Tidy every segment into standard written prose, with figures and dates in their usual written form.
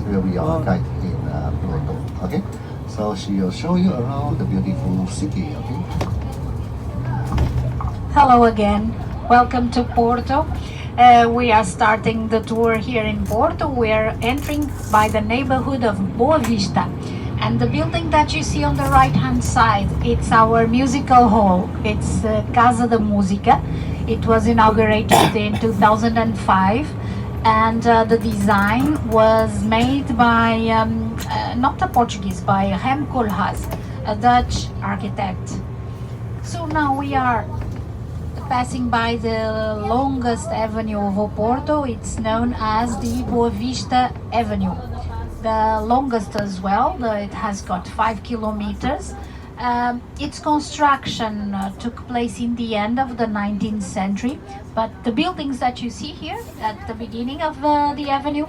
where we are guide in Porto. Okay, so she will show you around the beautiful city. Okay. Hello again. Welcome to Porto. We are starting the tour here in Porto. We are entering by the neighborhood of Boa Vista. And the building that you see on the right hand side, it's our musical hall. It's Casa da Música. It was inaugurated in 2005. And the design was made by, not a Portuguese, by Rem Koolhaas, a Dutch architect. So now we are passing by the longest avenue of Porto. It's known as the Boa Vista Avenue. The longest as well. It has got 5 kilometers. Its construction took place in the end of the 19th century, but the buildings that you see here at the beginning of the avenue,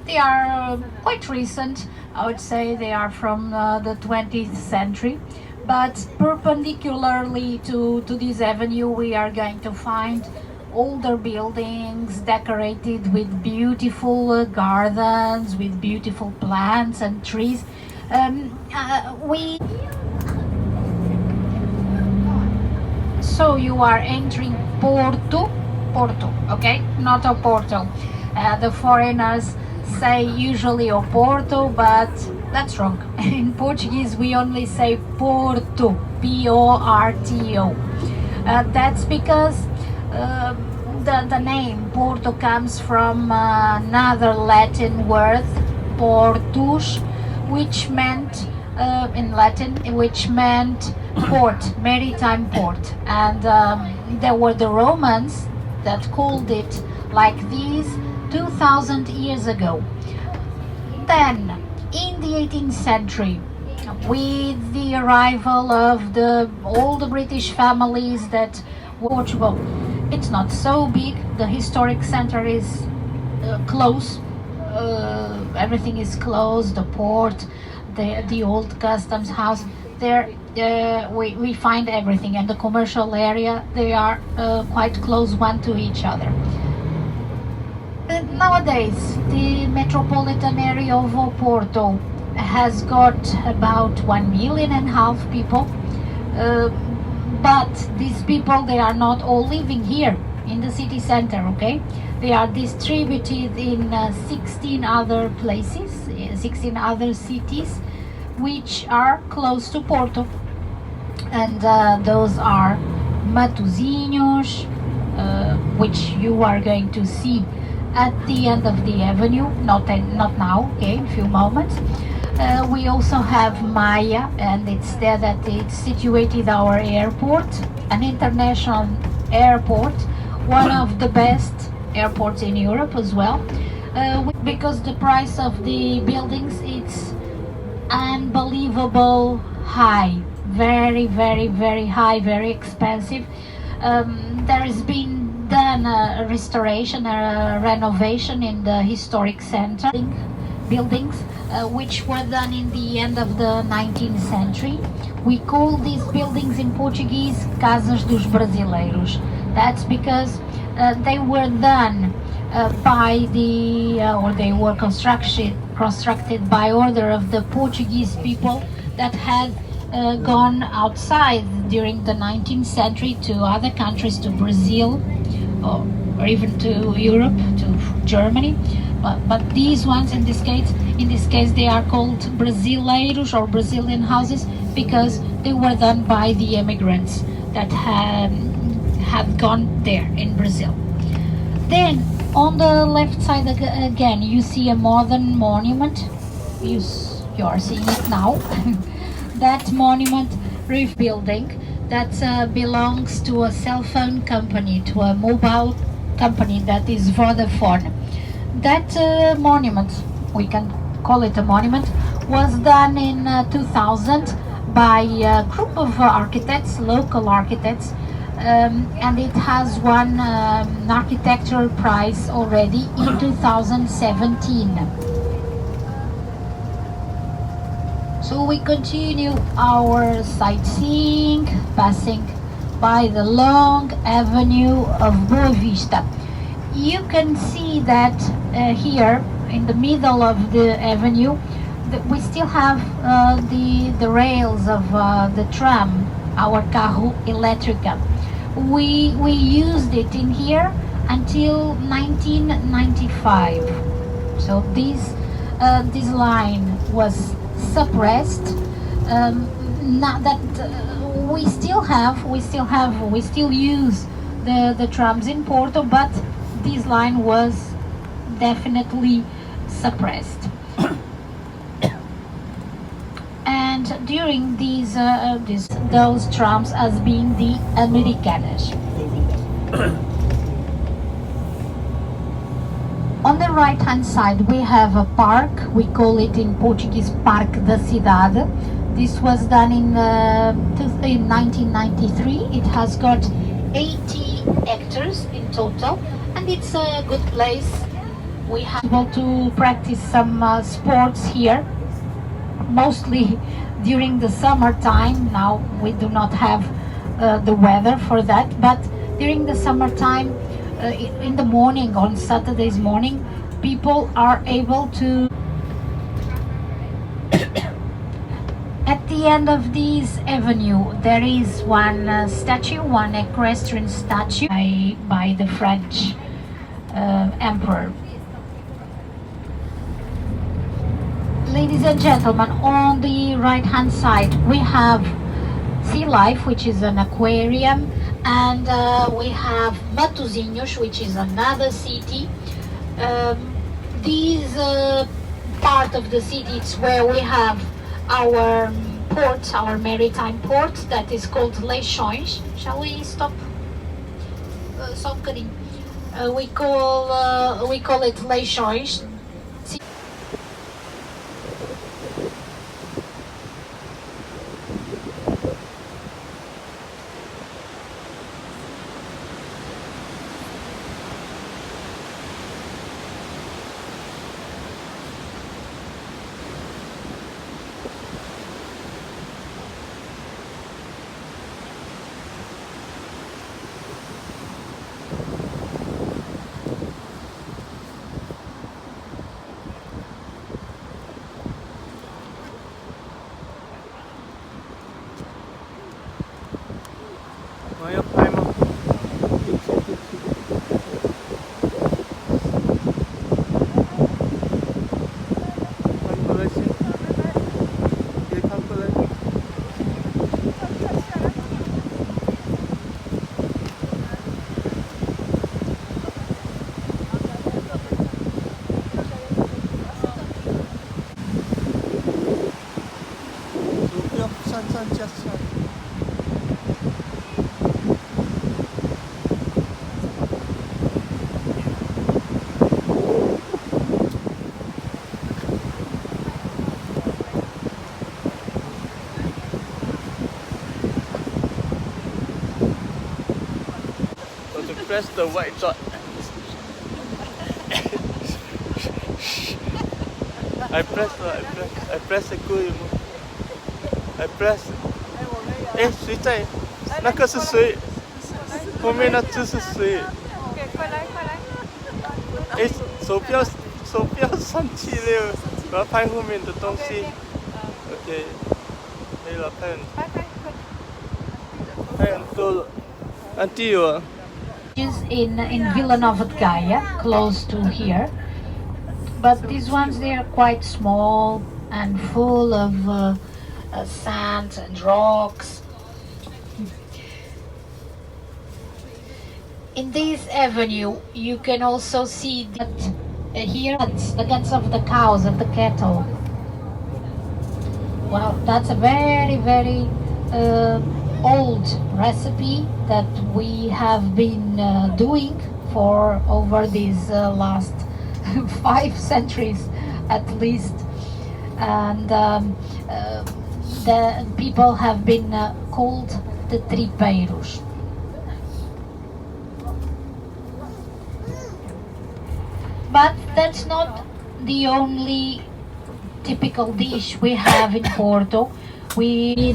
they are quite recent. I would say they are from the 20th century. But perpendicularly to this avenue, we are going to find older buildings decorated with beautiful gardens, with beautiful plants and trees. So you are entering Porto, okay? Not Oporto. The foreigners say usually Oporto, but that's wrong. In Portuguese, we only say Porto, P-O-R-T-O. That's because the name Porto comes from another Latin word, portus, which meant, in Latin, which meant port, maritime port. And there were the Romans that called it like this 2000 years ago. Then, in the 18th century, with the arrival of all the British families that Portugal, it's not so big. The historic center is close. Everything is closed. The port, the old customs house. There, we find everything, and the commercial area. They are quite close one to each other. Nowadays, the metropolitan area of Porto has got about 1.5 million people, but these people, they are not all living here in the city center, okay? They are distributed in 16 other places, 16 other cities, which are close to Porto. And those are Matosinhos, which you are going to see at the end of the avenue, not now, okay, in a few moments. We also have Maia, and it's there that it's situated our airport, an international airport, one of the best airports in Europe as well, because the price of the buildings, it's unbelievable high, very, very, very high, very expensive. There has been done a restoration, a renovation in the historic center buildings, which were done in the end of the 19th century. We call these buildings in Portuguese Casas dos Brasileiros. That's because they were done by or they were constructed by order of the Portuguese people that had gone outside during the 19th century to other countries, to Brazil, or even to Europe, to Germany. But these ones, in this case, they are called Brasileiros or Brazilian houses because they were done by the immigrants that had gone there in Brazil. Then, on the left side again, you see a modern monument. You are seeing it now. That monument roof building that belongs to a cell phone company, to a mobile company that is Vodafone. That monument, we can call it a monument, was done in 2000 by a group of architects, local architects, and it has won an architectural prize already in 2017. So we continue our sightseeing, passing by the long avenue of Boa Vista. You can see that here in the middle of the avenue, we still have the rails of the tram, our carro elétrica. We used it in here until 1995. So this line was suppressed. Now that we still use the trams in Porto, but this line was definitely suppressed. And during those trams as being the Americanas. On the right hand side we have a park, we call it in Portuguese Parque da Cidade. This was done in 1993. It has got 80 hectares in total, and it's a good place. We have able to practice some sports here, mostly during the summertime. Now we do not have the weather for that, but during the summertime, in the morning, on Saturdays morning, people are able to. At the end of this avenue there is one one equestrian statue by the French emperor. Ladies and gentlemen, on the right hand side we have Sea Life, which is an aquarium, and we have Matosinhos, which is another city. This part of the city is where we have our port, our maritime port, that is called Leixões. Shall we stop? Só um bocadinho. We call it Leixões. Press the white dot. I press the cool. I press. 哎，谁在？那个是谁？后面那只是谁？快来！哎，手不要上去了，我要拍后面的东西。OK， 可以了，拍很多了。Auntie 哦。In Vila Nova de Gaia, close to here, but these ones, they are quite small and full of sand and rocks. In this avenue you can also see that here the guts of the cows, of the cattle. Well, that's a very old recipe that we have been doing for over these last 5 centuries at least, and the people have been called the tripeiros. But that's not the only typical dish we have in Porto. We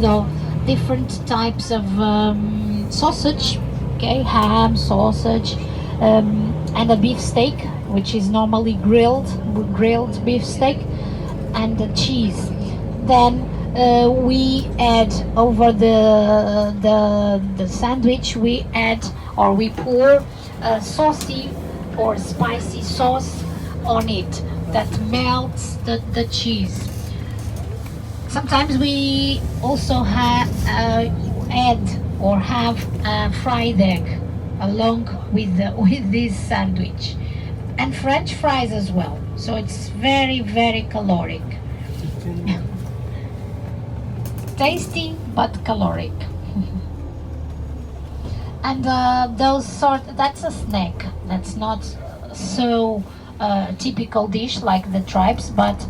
different types of sausage, okay, ham, sausage, and a beef steak. which is normally grilled beef steak, and the cheese. Then we add over the sandwich, we add, or we pour saucy or spicy sauce on it that melts the cheese. Sometimes we also add or have a fried egg along with this sandwich, and French fries as well. So it's very, very caloric. Tasty but caloric. And that's a snack. That's not so typical dish like the tribes, but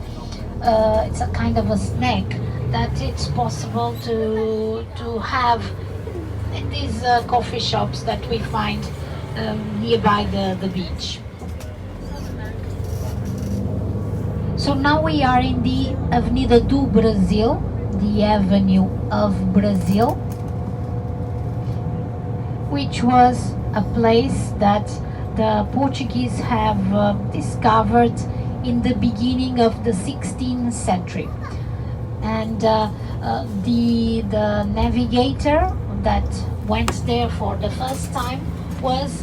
it's a kind of a snack that it's possible to have in these coffee shops that we find nearby the beach. So now we are in the Avenida do Brasil, the Avenue of Brazil, which was a place that the Portuguese have discovered in the beginning of the 16th century. And the navigator that went there for the first time was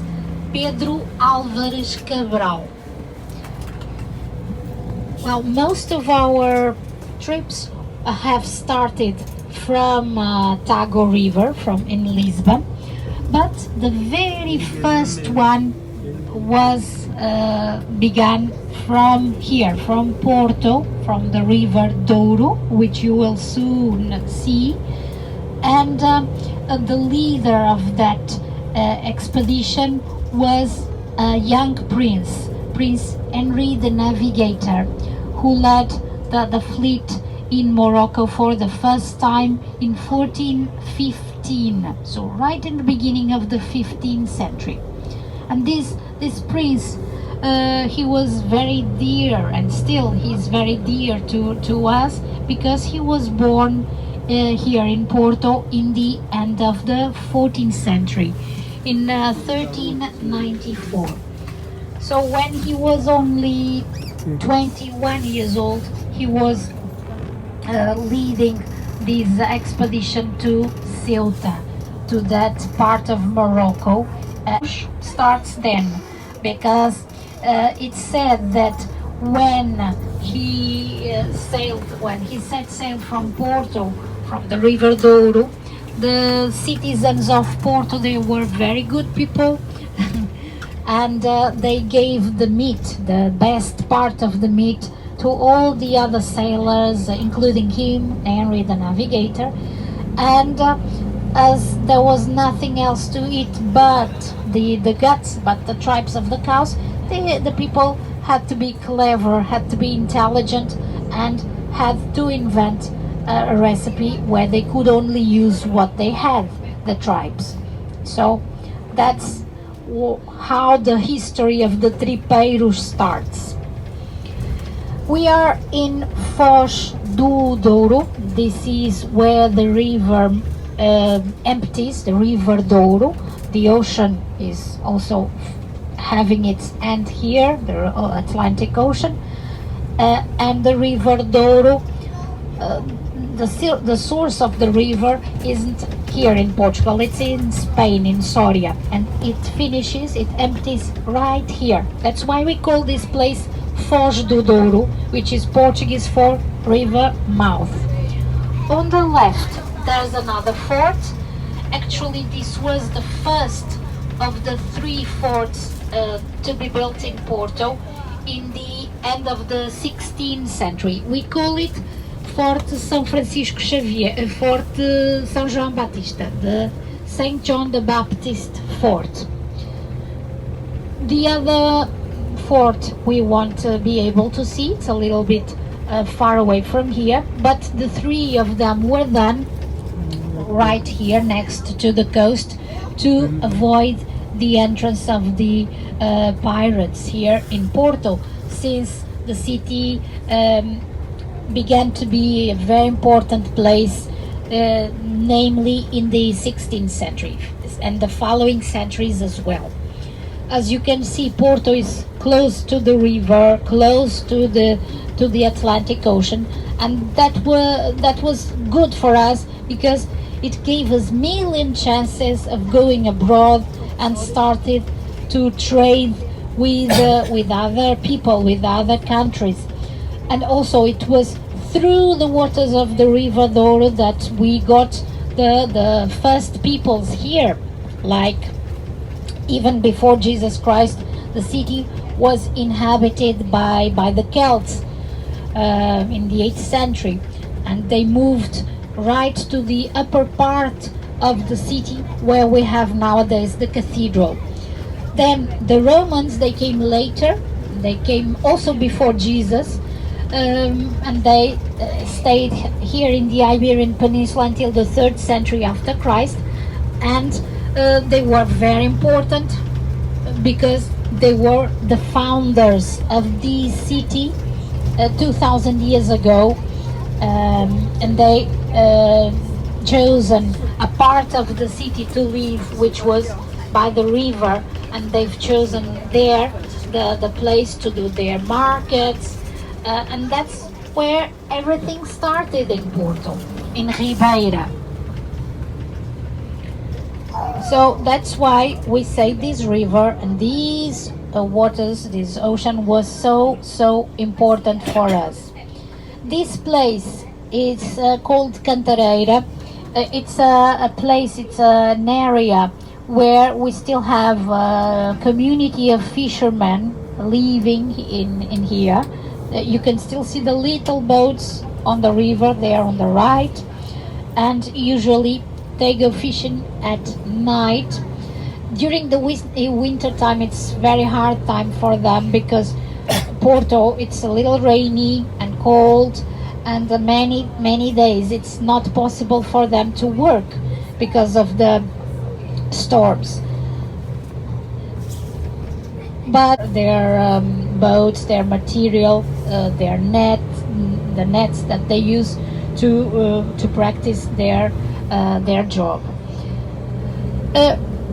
Pedro Álvares Cabral. Well, most of our trips have started from Tago River, from in Lisbon, but the very first one was began from here, from Porto, from the river Douro, which you will soon see. And the leader of that expedition was a young prince, Prince Henry the Navigator, who led the fleet in Morocco for the first time in 1415, so right in the beginning of the 15th century. And this prince, he was very dear, and still he's very dear to us, because he was born here in Porto in the end of the 14th century, in 1394. So when he was only 21 years old, he was leading this expedition to Ceuta, to that part of Morocco. Starts then, because it's said that when he set sail from Porto, from the river Douro, the citizens of Porto, they were very good people, and they gave the meat, the best part of the meat, to all the other sailors, including him, Henry the Navigator. And as there was nothing else to eat but the guts, but the tripes of the cows, the people had to be clever, had to be intelligent, and had to invent a recipe where they could only use what they had, the tribes. So that's how the history of the tripeiros starts. We are in Foz do Douro. This is where the river empties, the river Douro. The ocean is also having its end here, the Atlantic Ocean, and the river Douro. The source of the river isn't here in Portugal, it's in Spain, in Soria, and it empties right here. That's why we call this place Foz do Douro, which is Portuguese for river mouth. On the left, there's another fort. Actually, this was the first of the 3 forts to be built in Porto in the end of the 16th century. We call it Forte São Francisco Xavier, Forte São João Batista, the St. John the Baptist fort. The other fort we want to be able to see, it's a little bit far away from here, but the 3 of them were done right here next to the coast to avoid the entrance of the pirates here in Porto, since the city began to be a very important place, namely in the 16th century and the following centuries as well. As you can see, Porto is close to the river, close to the Atlantic Ocean, and that was good for us because it gave us million chances of going abroad and started to trade with other people, with other countries. And also it was through the waters of the River Douro that we got the first peoples here. Like even before Jesus Christ, the city was inhabited by the Celts in the 8th century, and they moved right to the upper part of the city where we have nowadays the cathedral. Then the Romans, they came later, they came also before Jesus, and they stayed here in the Iberian Peninsula until the 3rd century after Christ, and they were very important because they were the founders of this city 2,000 years ago, and they chosen a part of the city to live, which was by the river, and they've chosen there the place to do their markets, and that's where everything started in Porto, in Ribeira. So that's why we say this river and these waters, this ocean was so important for us. This place is called Cantareira. It's a place, it's an area where we still have a community of fishermen living in here. You can still see the little boats on the river there on the right, and usually they go fishing at night. During the winter time, it's very hard time for them because Porto, it's a little rainy and cold, and many days it's not possible for them to work because of the storms. But their boats, their material, their the nets that they use to practice their job.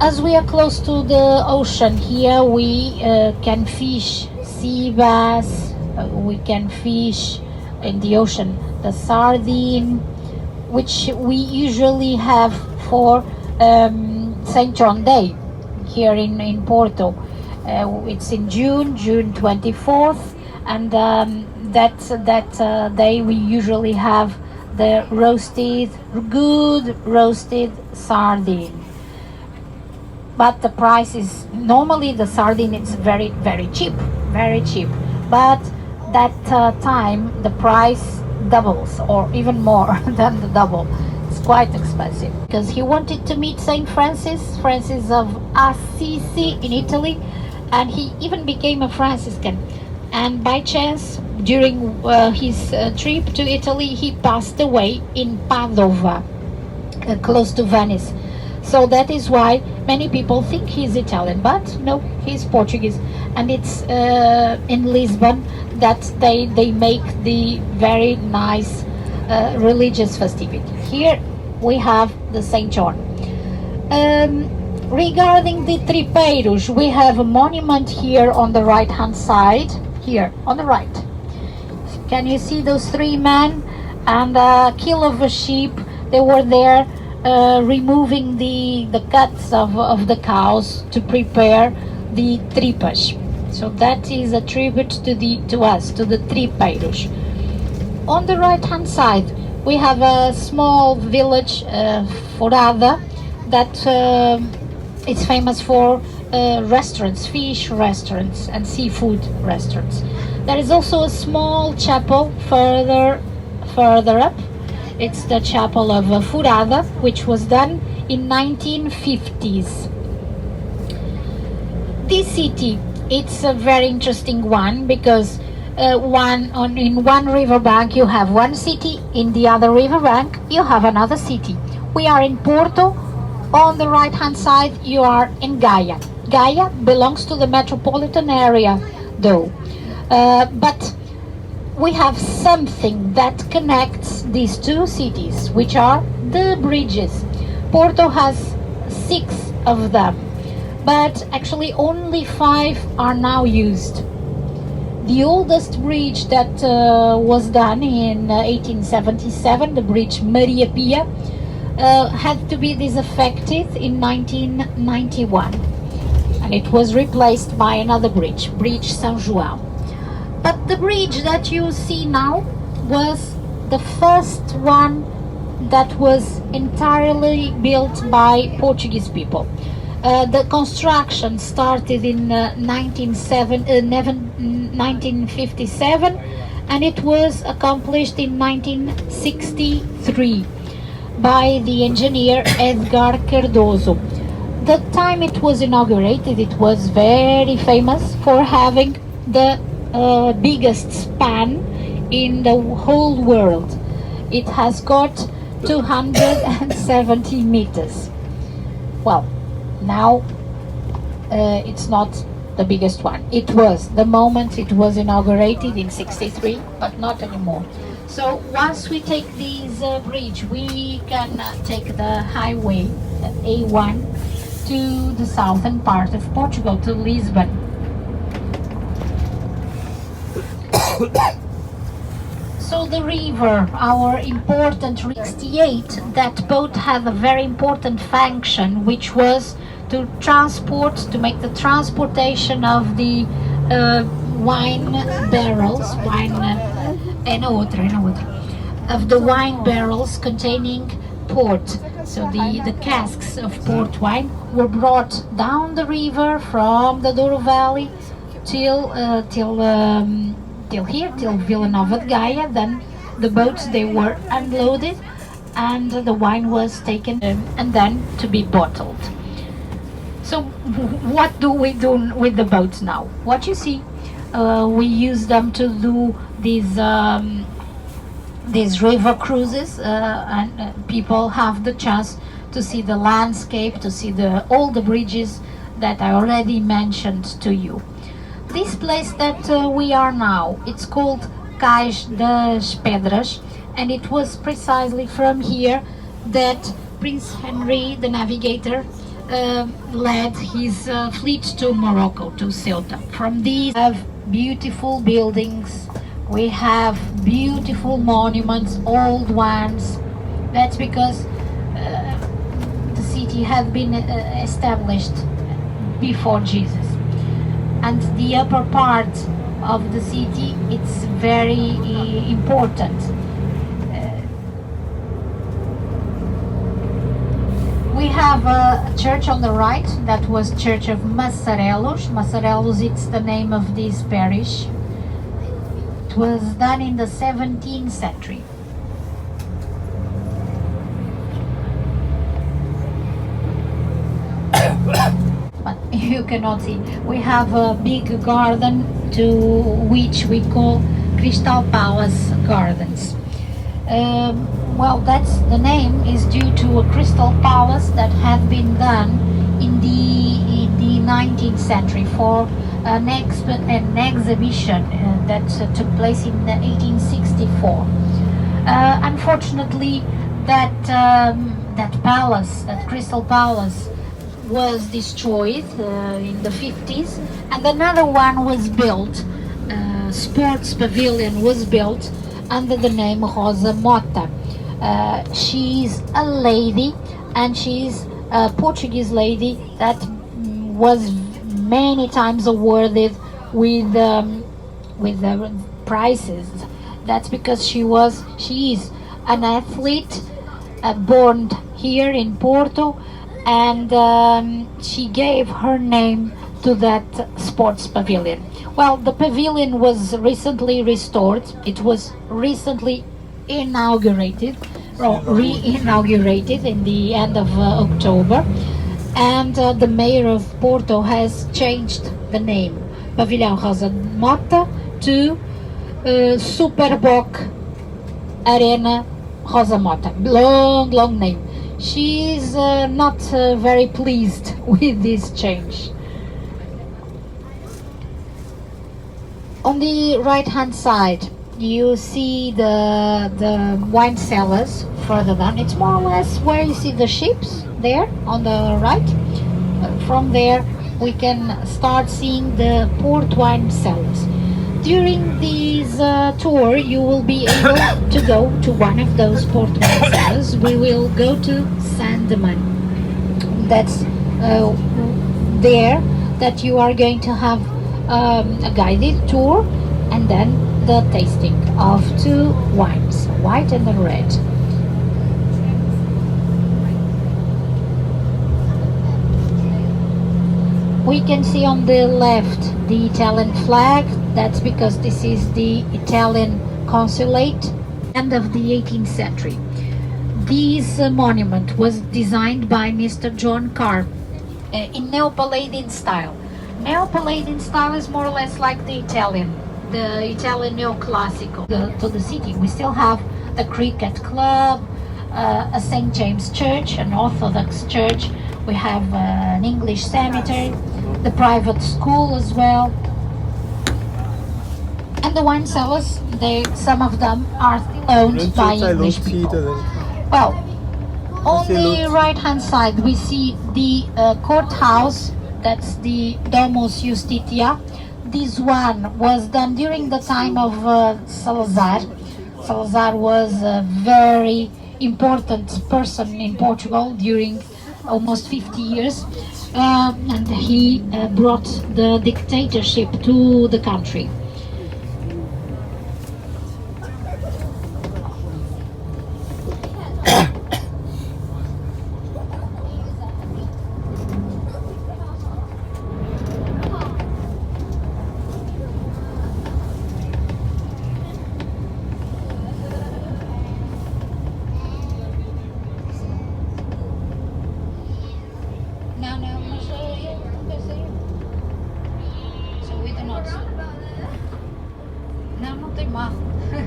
As we are close to the ocean here, we can fish sea bass, we can fish in the ocean the sardine, which we usually have for St. John Day here in Porto. It's in June 24th, and that day we usually have the good roasted sardine. But the price is, normally the sardine it's very cheap, but that time the price doubles or even more than the double. It's quite expensive because he wanted to meet Saint Francis of Assisi in Italy, and he even became a Franciscan. And by chance, during his trip to Italy, he passed away in Padova, close to Venice. So that is why many people think he's Italian, but no, he's Portuguese. And it's in Lisbon that they make the very nice religious festivity. Here we have the St. John. Regarding the tripeiros, we have a monument here on the right hand side, here on the right. Can you see those three men and a kill of a sheep? They were there removing the guts of the cows to prepare the tripas. So that is a tribute to us, to the tripeiros. On the right hand side we have a small village, Furada, that it's famous for restaurants, fish restaurants and seafood restaurants. There is also a small chapel further up. It's the chapel of Furada, which was done in 1950s. This city, it's a very interesting one because in one riverbank you have one city, in the other riverbank you have another city. We are in Porto. On the right hand side you are in Gaia. Gaia belongs to the metropolitan area though, but we have something that connects these two cities, which are the bridges. Porto has 6 of them. but actually only 5 are now used. The oldest bridge that was done in 1877, the bridge Maria Pia, had to be disaffected in 1991, and it was replaced by another bridge, Bridge São João. But the bridge that you see now was the first one that was entirely built by Portuguese people. The construction started in 1957, and it was accomplished in 1963 by the engineer Edgar Cardoso. The time it was inaugurated, it was very famous for having the biggest span in the whole world. It has got 270 meters. Well, now it's not the biggest one. It was the moment it was inaugurated in 63, but not anymore. So once we take this bridge, we can take the highway A1 to the southern part of Portugal, to Lisbon. So the river, our important 68, that boat had a very important function, which was to transport, to make the transportation of the wine barrels, of the wine barrels containing port. So the casks of port wine were brought down the river from the Douro Valley till here, till Vila Nova de Gaia. Then the boats, they were unloaded and the wine was taken and then to be bottled. So what do we do with the boats now? What you see, we use them to do these river cruises, and people have the chance to see the landscape, to see all the bridges that I already mentioned to you. This place that we are now, it's called Cais das Pedras, and it was precisely from here that Prince Henry, the navigator, led his fleet to Morocco, to Ceuta. From these we have beautiful buildings, we have beautiful monuments, old ones. That's because the city had been established before Jesus. And the upper part of the city, it's very important. We have a church on the right, that was Church of Massarelos. Massarelos, it's the name of this parish. It was done in the 17th century. But you cannot see. We have a big garden to which we call Crystal Palace Gardens. Well, that's the name is due to a crystal palace that had been done in the 19th century for an exhibition that took place in 1864. Unfortunately, that palace, that crystal palace, was destroyed in the 50s, and another one was built. Sports pavilion was built under the name Rosa Mota. She's a lady, and she's a Portuguese lady that was many times awarded with prizes. That's because she is an athlete born here in Porto, and she gave her name to that sports pavilion. Well, the pavilion was recently restored. It was recently inaugurated, or re-inaugurated in the end of October, and the mayor of Porto has changed the name, Pavilhão Rosa Mota, to Superboc Arena Rosa Mota. Long name. She's not very pleased with this change. On the right hand side, you see the wine cellars further down. It's more or less where you see the ships there on the right. from there we can start seeing the port wine cellars. During this tour, you will be able to go to one of those port wine cellars. We will go to Sandeman. That's there that you are going to have a guided tour, and then the tasting of two wines, white and the red. We can see on the left the Italian flag. That's because this is the Italian consulate, end of the 18th century. This monument was designed by Mr. John Carr in Neo-Palladian style. Neo-Palladian style is more or less like the Italian Neoclassical. To the city, we still have the cricket club, a St. James Church, an Orthodox church. We have an English cemetery, the private school as well. And the wine cellars, some of them are still owned by English people. Well, on the right-hand side, we see the courthouse. That's the Domus Justitia. This one was done during the time of Salazar. Salazar was a very important person in Portugal during almost 50 years, and he brought the dictatorship to the country.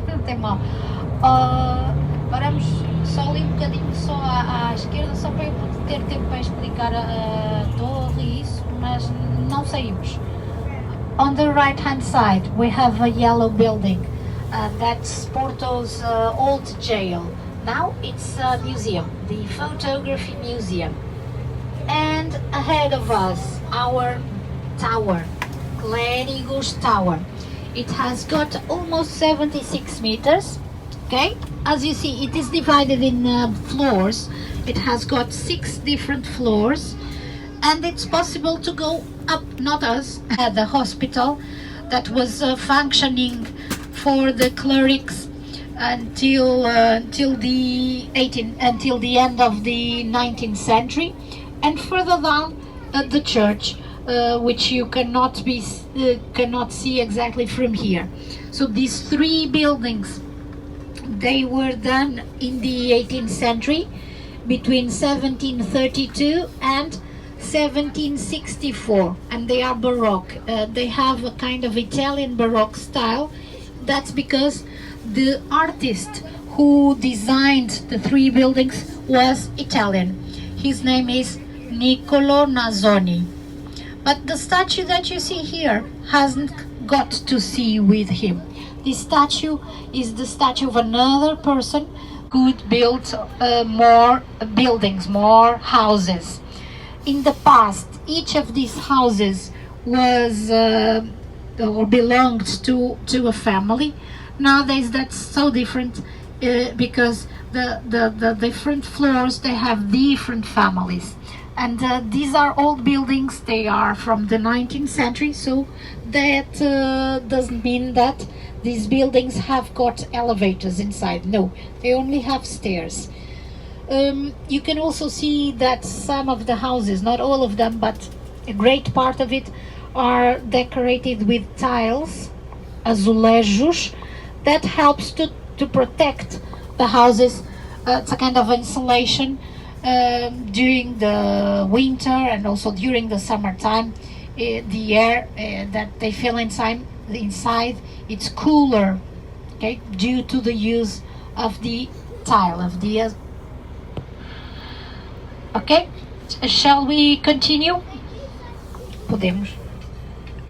Não tem mal. Paramos só ali um bocadinho, só à esquerda, só para eu ter tempo para explicar a torre e isso, mas não saímos. On the right hand side we have a yellow building. That's Porto's old jail. Now it's a museum, the photography museum. And ahead of us, our tower, Clérigos Tower. It has got almost 76 meters. Okay, as you see, it is divided in floors. It has got 6 different floors, and it's possible to go up. Not us, at the hospital that was functioning for the clerics until the end of the 19th century, and further down the church, which you cannot see exactly from here. So these 3 buildings, they were done in the 18th century, between 1732 and 1764, and they are Baroque. They have a kind of Italian Baroque style. That's because the artist who designed the 3 buildings was Italian. His name is Niccolo Nazzoni. But the statue that you see here hasn't got to see with him. This statue is the statue of another person who built more buildings, more houses. In the past, each of these houses was or belonged to a family. Nowadays, that's so different because the different floors, they have different families. And these are old buildings. They are from the 19th century, so that doesn't mean that these buildings have got elevators inside. No, they only have stairs. You can also see that some of the houses, not all of them, but a great part of it, are decorated with tiles, azulejos, that helps to protect the houses. It's a kind of insulation during the winter and also during the summertime. The air that they feel inside, it's cooler, okay, due to the use of the tile, of the okay, shall we continue? Podemos.